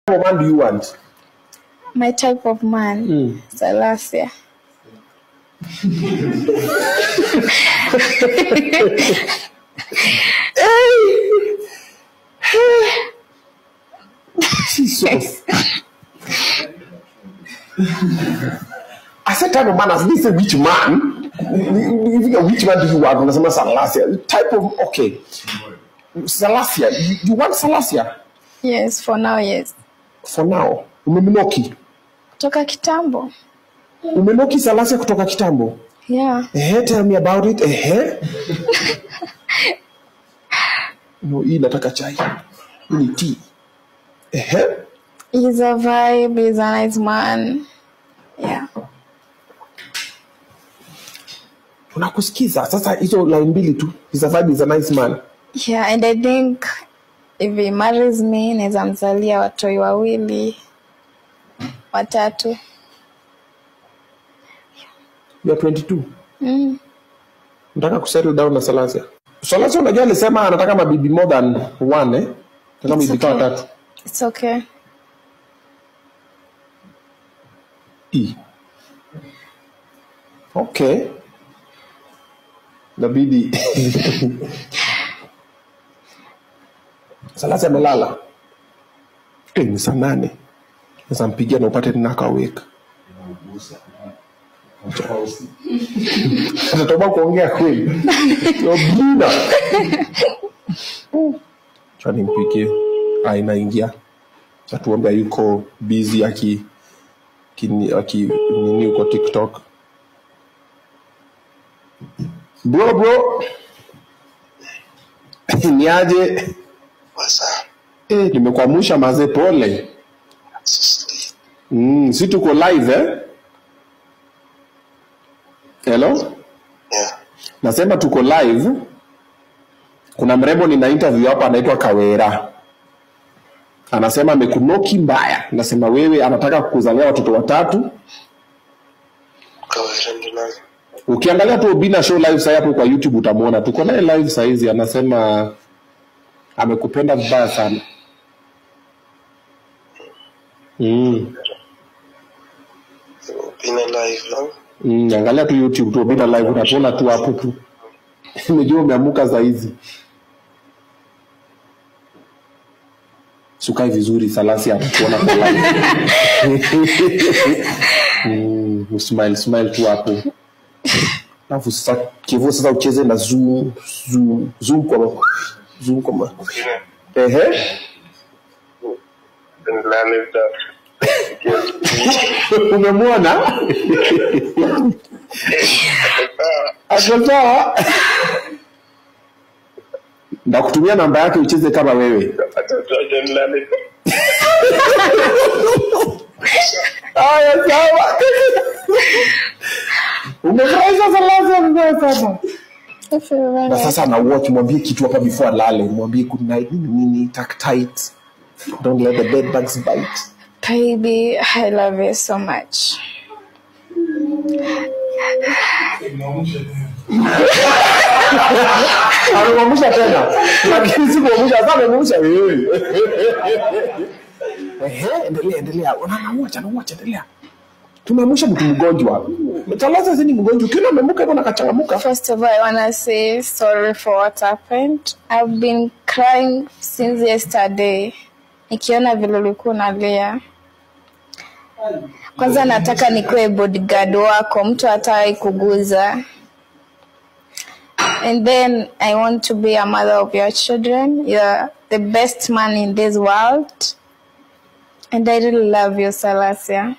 What man do you want? My type of man, Salasia. Jesus. I said type of man as this a which man? Which man do you want? Salasia. Type of okay. Salasia. You want Salasia? Yes, for now, yes. For now. Umemnoki. Kutoka kitambo. Umenoki Salasia kutoka kitambo? Yeah. Tell me about it. No, hii nataka chai. Hii ni tea. He's a vibe, he's a nice man. Yeah. Unakusikiza sasa hizo line mbili tu. He's a vibe, he's a nice man. Yeah, and I think if he marries me, naweza mzalia watoi wawili, watatu. You are 22. Nataka kusettle down na Salasia. Salasia unajua alisema anataka mabibi more than one Nataka mabibi kama tatu. It's okay. Okay. Nabidi. Salasia amelala. Ni saa 8. Sasa mpigia na upate ninaka wake. Anatoka kuongea kweli. Yobina. Chani mpigie. Inaingia. Atuomba yuko busy nini uko TikTok. Bro. Niaje? Nimekuamusha maze pole. Si tuko live Hello? Yeah. Nasema tuko live. Kuna mrembo nina interview hapa anaitwa Kawera. Anasema amekunoki mbaya. Nasema wewe anataka kukuzalia watoto watatu. Kawera ndio. Ukiangalia tu Obina show live sasa hapo kwa YouTube utamuona. Tuko naye live sasa hizi anasema amekupenda vibaya sana. Obina live no? Angalia tu YouTube tu Obina live utaona tu hapo tu. Nimejua umeamuka za hizi. Sukai vizuri Salasia atakuona kwa live. Smile tu hapo. Alafu sasa kivu sasa ucheze na zoom kwa. Umemwona? Sawa. Ndakutumia namba yake ucheze kama wewe. Sawa. Umefurahisha Salasia mbaya sana. Na sasa na watch mwambie kitu hapa before alale. Mwambie good night nini tuck tight. Don't let the bed bugs bite. Baby, I love you so much. Anamuamusha tena. Lakini si kuamusha sana anamuamusha wewe. Endelea. Unamwacha endelea. Tumeamusha mtu mgonjwa. Salasia si ni mgonjwa. Kila amemuka hivyo nakachangamuka. First of all, I want to say sorry for what happened. I've been crying since yesterday. Nikiona vile ulikuwa unalia. Kwanza nataka nikuwe bodyguard wako, mtu hataki kuguza. And then I want to be a mother of your children. You're the best man in this world. And I really love you, Salasia.